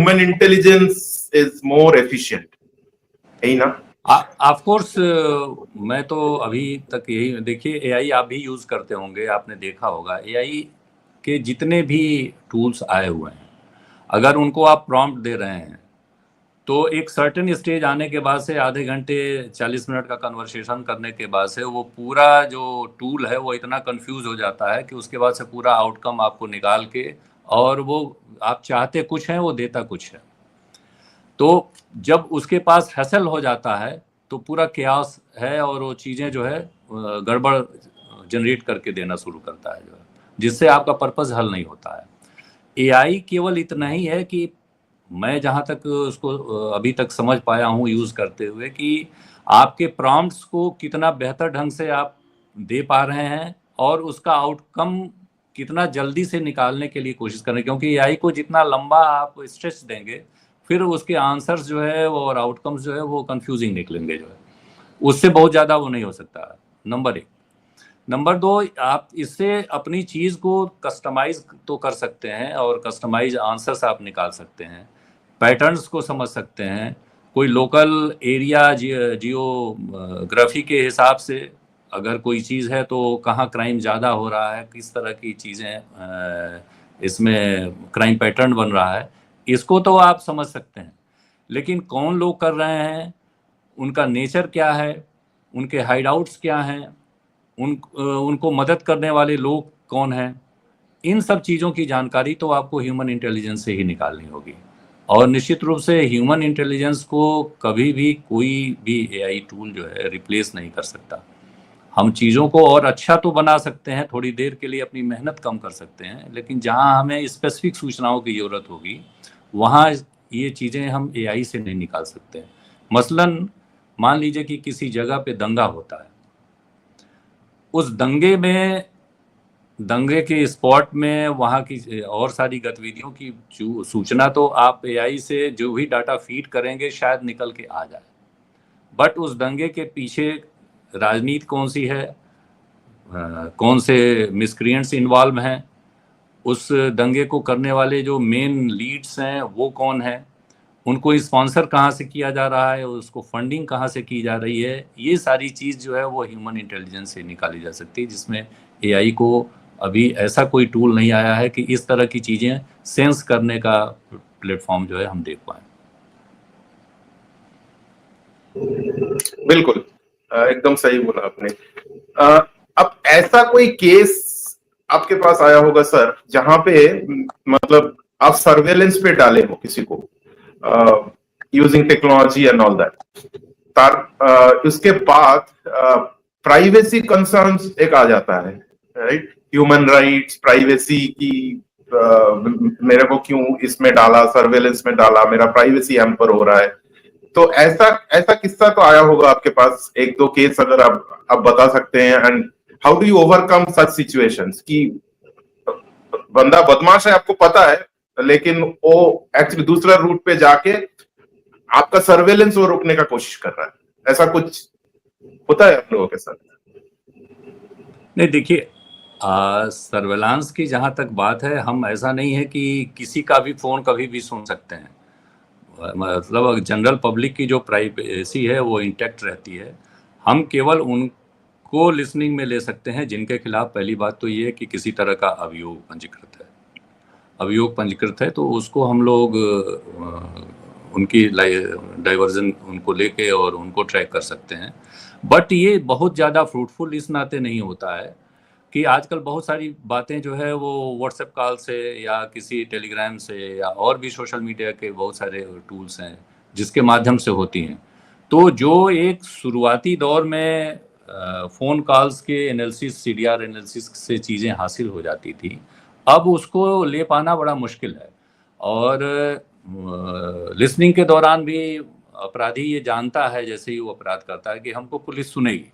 Human intelligence is more efficient, यही ना? Of course मैं तो अभी तक यही, देखिए एआई आप भी यूज़ करते होंगे, आपने देखा होगा एआई के जितने भी टूल्स आए हुए हैं, अगर उनको आप प्रॉम्प्ट दे रहे हैं तो एक सर्टेन स्टेज आने के बाद से आधे घंटे 40 मिनट का कन्वर्सेशन करने के बाद से वो पूरा जो टूल है वो इतना कंफ्यूज हो जाता है कि उसके बाद से पूरा आउटकम आपको निकाल के, और वो आप चाहते कुछ है वो देता कुछ है। तो जब उसके पास हैसल हो जाता है तो पूरा क्यास है और वो चीज़ें जो है गड़बड़ जनरेट करके देना शुरू करता है, जो है जिससे आपका पर्पस हल नहीं होता है। एआई केवल इतना ही है कि मैं जहाँ तक उसको अभी तक समझ पाया हूँ यूज़ करते हुए, कि आपके प्रॉम्प्ट्स को कितना बेहतर ढंग से आप दे पा रहे हैं और उसका आउटकम कितना जल्दी से निकालने के लिए कोशिश करें, क्योंकि एआई को जितना लंबा आप स्ट्रेच देंगे फिर उसके आंसर्स जो है वो और आउटकम्स जो है वो कंफ्यूजिंग निकलेंगे, जो है उससे बहुत ज़्यादा वो नहीं हो सकता, नंबर एक। नंबर दो, आप इससे अपनी चीज़ को कस्टमाइज तो कर सकते हैं और कस्टमाइज आंसर्स आप निकाल सकते हैं, पैटर्न्स को समझ सकते हैं, कोई लोकल एरिया जियोग्राफी के हिसाब से अगर कोई चीज़ है तो कहाँ क्राइम ज़्यादा हो रहा है, किस तरह की चीज़ें इसमें क्राइम पैटर्न बन रहा है, इसको तो आप समझ सकते हैं। लेकिन कौन लोग कर रहे हैं, उनका नेचर क्या है, उनके हाइड आउट्स क्या हैं, उनको मदद करने वाले लोग कौन हैं, इन सब चीज़ों की जानकारी तो आपको ह्यूमन इंटेलिजेंस से ही निकालनी होगी। और निश्चित रूप से ह्यूमन इंटेलिजेंस को कभी भी कोई भी एआई टूल जो है रिप्लेस नहीं कर सकता। हम चीज़ों को और अच्छा तो बना सकते हैं, थोड़ी देर के लिए अपनी मेहनत कम कर सकते हैं, लेकिन जहां हमें स्पेसिफिक सूचनाओं की ज़रूरत होगी वहां ये चीज़ें हम एआई से नहीं निकाल सकते। मसलन मान लीजिए कि किसी जगह पे दंगा होता है, उस दंगे के स्पॉट में वहाँ की और सारी गतिविधियों की सूचना तो आप एआई से जो भी डाटा फीड करेंगे शायद निकल के आ जाए, बट उस दंगे के पीछे राजनीति कौन सी है, कौन से मिसक्रिएंट्स इन्वॉल्व हैं, उस दंगे को करने वाले जो मेन लीड्स हैं वो कौन है, उनको स्पॉन्सर कहाँ से किया जा रहा है, उसको फंडिंग कहाँ से की जा रही है, ये सारी चीज़ जो है वो ह्यूमन इंटेलिजेंस से निकाली जा सकती है, जिसमें एआई को अभी ऐसा कोई टूल नहीं आया है कि इस तरह की चीज़ें सेंस करने का प्लेटफॉर्म जो है हम देख पाए। बिल्कुल, एकदम सही बोला आपने। अब ऐसा कोई केस आपके पास आया होगा सर जहां पे मतलब आप सर्वेलेंस पे डाले हो किसी को using technology and all that, उसके बाद प्राइवेसी कंसर्न्स एक आ जाता है, राइट? ह्यूमन राइट्स, प्राइवेसी की, मेरे को क्यों इसमें डाला, सर्वेलेंस में डाला, मेरा प्राइवेसी हैम्पर हो रहा है। तो ऐसा किस्सा तो आया होगा आपके पास, एक दो केस अगर आप बता सकते हैं। And how do you overcome such situations कि बंदा बदमाश है, आपको पता है, लेकिन वो एक्चुअली दूसरा रूट पे जाके आपका सर्वेलेंस वो रोकने का कोशिश कर रहा है। ऐसा कुछ होता है आप लोगों के साथ? नहीं, देखिए सर्वेलांस की जहाँ तक बात है, हम ऐसा नहीं है कि किसी का भी फ़ोन कभी भी सुन सकते हैं, मतलब जनरल पब्लिक की जो प्राइवेसी है वो इंटैक्ट रहती है। हम केवल उनको लिसनिंग में ले सकते हैं जिनके खिलाफ, पहली बात तो ये है कि किसी तरह का अभियोग पंजीकृत है, तो उसको हम लोग उनकी डाइवर्जन उनको लेके और उनको ट्रैक कर सकते हैं। बट ये बहुत ज़्यादा फ्रूटफुल इस नाते नहीं होता है कि आजकल बहुत सारी बातें जो है वो व्हाट्सएप कॉल से या किसी टेलीग्राम से या और भी सोशल मीडिया के बहुत सारे टूल्स हैं जिसके माध्यम से होती हैं। तो जो एक शुरुआती दौर में फ़ोन कॉल्स के एनालिसिस, सीडीआर एनालिसिस से चीज़ें हासिल हो जाती थी, अब उसको ले पाना बड़ा मुश्किल है। और लिसनिंग के दौरान भी अपराधी ये जानता है जैसे ही वो अपराध करता है कि हमको पुलिस सुनेगी,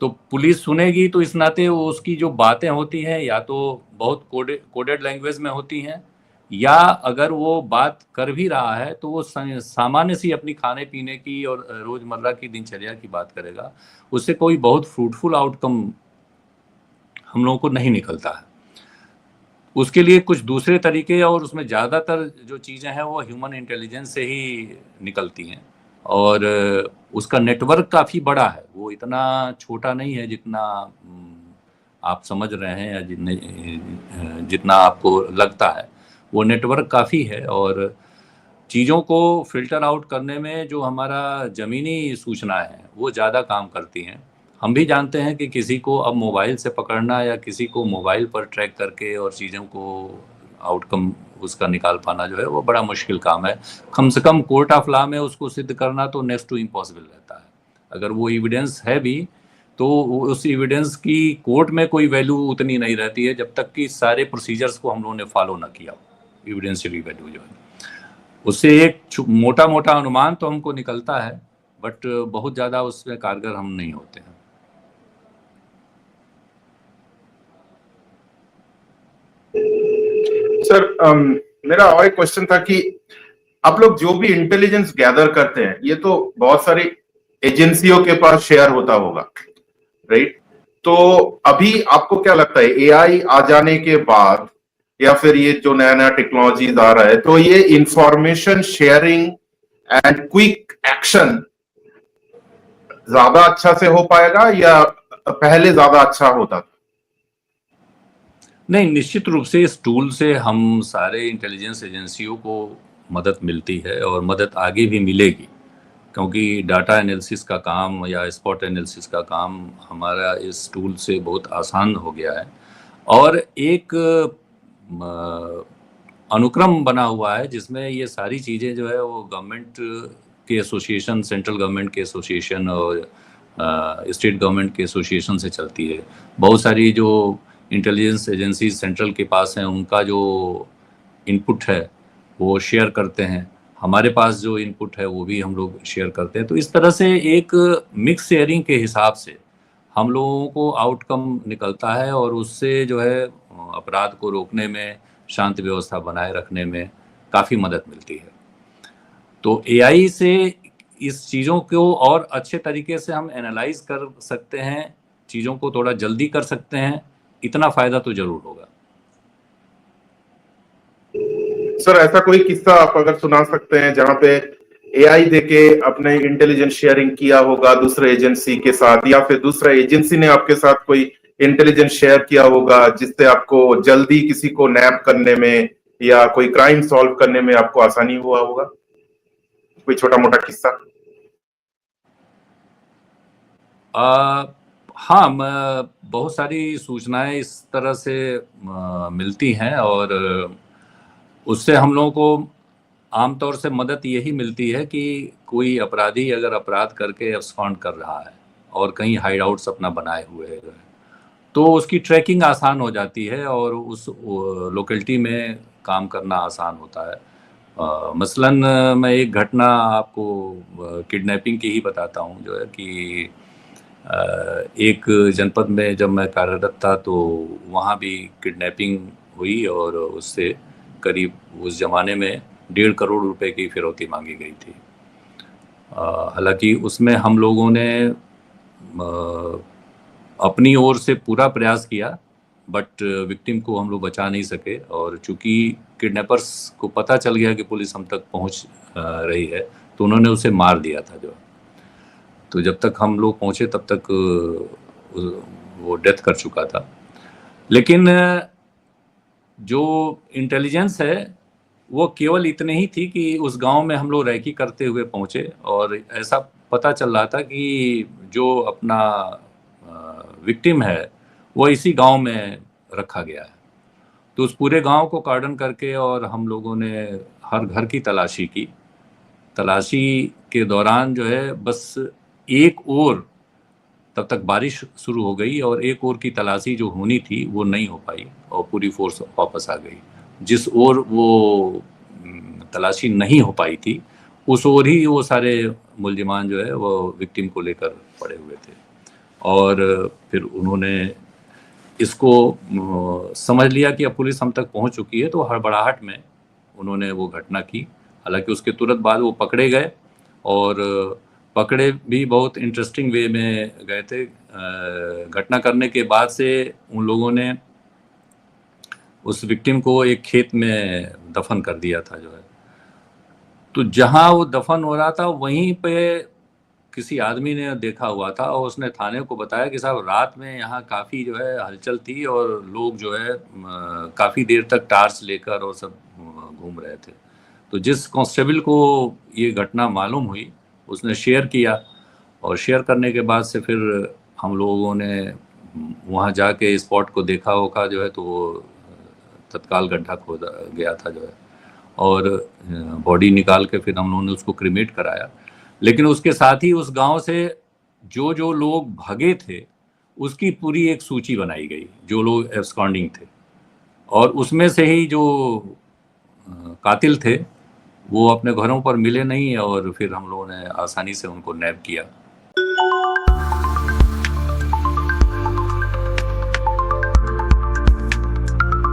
तो पुलिस सुनेगी, तो इस नाते उसकी जो बातें होती हैं या तो बहुत कोडेड लैंग्वेज में होती हैं, या अगर वो बात कर भी रहा है तो वो सामान्य सी अपनी खाने पीने की और रोज़मर्रा की दिनचर्या की बात करेगा, उससे कोई बहुत फ्रूटफुल आउटकम हम लोगों को नहीं निकलता है। उसके लिए कुछ दूसरे तरीके, और उसमें ज़्यादातर जो चीज़ें हैं वो ह्यूमन इंटेलिजेंस से ही निकलती हैं। और उसका नेटवर्क काफ़ी बड़ा है, वो इतना छोटा नहीं है जितना आप समझ रहे हैं या जितना आपको लगता है। वो नेटवर्क काफ़ी है, और चीज़ों को फ़िल्टर आउट करने में जो हमारा ज़मीनी सूचनाएँ हैं, वो ज़्यादा काम करती हैं। हम भी जानते हैं कि किसी को अब मोबाइल से पकड़ना या किसी को मोबाइल पर ट्रैक करके और चीज़ों को आउटकम उसका निकाल पाना जो है वो बड़ा मुश्किल काम है। कम से कम कोर्ट ऑफ लॉ में उसको सिद्ध करना तो नेक्स्ट टू इम्पॉसिबल रहता है। अगर वो एविडेंस है भी तो उस एविडेंस की कोर्ट में कोई वैल्यू उतनी नहीं रहती है जब तक कि सारे प्रोसीजर्स को हम लोगों ने फॉलो ना किया हो। एविडेंशियली वैल्यू जो है उससे एक मोटा मोटा अनुमान तो हमको निकलता है, बट बहुत ज़्यादा उसमें कारगर हम नहीं होते हैं। सर मेरा और एक क्वेश्चन था कि आप लोग जो भी इंटेलिजेंस गैदर करते हैं ये तो बहुत सारी एजेंसियों के पास शेयर होता होगा, राइट? तो अभी आपको क्या लगता है एआई आ जाने के बाद या फिर ये जो नया नया टेक्नोलॉजीज आ रहा है तो ये information sharing and quick action ज्यादा अच्छा से हो पाएगा या पहले ज्यादा अच्छा होता था? नहीं, निश्चित रूप से इस टूल से हम सारे इंटेलिजेंस एजेंसियों को मदद मिलती है और मदद आगे भी मिलेगी, क्योंकि डाटा एनालिसिस का काम या स्पॉट एनालिसिस का काम हमारा इस टूल से बहुत आसान हो गया है। और एक अनुक्रम बना हुआ है जिसमें ये सारी चीज़ें जो है वो गवर्नमेंट के एसोसिएशन, सेंट्रल गवर्नमेंट के एसोसिएशन और स्टेट गवर्नमेंट के एसोसिएशन से चलती है। बहुत सारी जो इंटेलिजेंस एजेंसीज सेंट्रल के पास हैं उनका जो इनपुट है वो शेयर करते हैं, हमारे पास जो इनपुट है वो भी हम लोग शेयर करते हैं। तो इस तरह से एक मिक्स शेयरिंग के हिसाब से हम लोगों को आउटकम निकलता है और उससे जो है अपराध को रोकने में, शांति व्यवस्था बनाए रखने में काफ़ी मदद मिलती है। तो एआई से इस चीज़ों को और अच्छे तरीके से हम एनालाइज कर सकते हैं, चीज़ों को थोड़ा जल्दी कर सकते हैं, इतना फ़ायदा तो ज़रूर होगा। सर ऐसा कोई किस्सा आप अगर सुना सकते हैं जहां पे एआई देके अपने इंटेलिजेंस शेयरिंग किया होगा दूसरे एजेंसी के साथ या फिर दूसरा एजेंसी ने आपके साथ कोई इंटेलिजेंस शेयर किया होगा जिससे आपको जल्दी किसी को नैप करने में या कोई क्राइम सॉल्व करने में आपको आसानी हुआ होगा? कोई छोटा मोटा किस्सा? हाँ, बहुत सारी सूचनाएं इस तरह से मिलती हैं और उससे हम लोगों को आमतौर से मदद यही मिलती है कि कोई अपराधी अगर अपराध करके एब्सकॉन्ड कर रहा है और कहीं हाइड आउट्स अपना बनाए हुए है तो उसकी ट्रैकिंग आसान हो जाती है और उस लोकेलिटी में काम करना आसान होता है। मसलन मैं एक घटना आपको किडनैपिंग की ही बताता हूँ, जो है कि एक जनपद में जब मैं कार्यरत था तो वहाँ भी किडनैपिंग हुई और उससे करीब उस ज़माने में 1.5 करोड़ रुपए की फिरौती मांगी गई थी। हालांकि उसमें हम लोगों ने अपनी ओर से पूरा प्रयास किया, बट विक्टिम को हम लोग बचा नहीं सके और चूंकि किडनैपर्स को पता चल गया कि पुलिस हम तक पहुंच रही है तो उन्होंने उसे मार दिया था। जो तो जब तक हम लोग पहुंचे तब तक वो डेथ कर चुका था। लेकिन जो इंटेलिजेंस है वो केवल इतने ही थी कि उस गांव में हम लोग रैकी करते हुए पहुंचे और ऐसा पता चल रहा था कि जो अपना विक्टिम है वो इसी गांव में रखा गया है। तो उस पूरे गांव को कार्डन करके और हम लोगों ने हर घर की तलाशी की। तलाशी के दौरान जो है बस एक और तब तक बारिश शुरू हो गई और एक और की तलाशी जो होनी थी वो नहीं हो पाई और पूरी फोर्स वापस आ गई। जिस ओर वो तलाशी नहीं हो पाई थी उस ओर ही वो सारे मुल्जिमान जो है वो विक्टिम को लेकर पड़े हुए थे और फिर उन्होंने इसको समझ लिया कि अब पुलिस हम तक पहुंच चुकी है तो हड़बड़ाहट में उन्होंने वो घटना की। हालांकि उसके तुरंत बाद वो पकड़े गए और पकड़े भी बहुत इंटरेस्टिंग वे में गए थे। घटना करने के बाद से उन लोगों ने उस विक्टिम को एक खेत में दफन कर दिया था जो है। तो जहां वो दफन हो रहा था वहीं पे किसी आदमी ने देखा हुआ था और उसने थाने को बताया कि साहब रात में यहाँ काफ़ी जो है हलचल थी और लोग जो है काफ़ी देर तक टार्च लेकर और सब घूम रहे थे। तो जिस कांस्टेबल को ये घटना मालूम हुई उसने शेयर किया, और शेयर करने के बाद से फिर हम लोगों ने वहाँ जाके स्पॉट को देखा होगा जो है, तो वो तत्काल गड्ढा खोदा गया था जो है, और बॉडी निकाल के फिर हम लोगों ने उसको क्रिमेट कराया। लेकिन उसके साथ ही उस गांव से जो जो लोग भागे थे उसकी पूरी एक सूची बनाई गई, जो लोग एब्सकॉन्डिंग थे, और उसमें से ही जो कातिल थे वो अपने घरों पर मिले नहीं, और फिर हम लोगों ने आसानी से उनको नैब किया।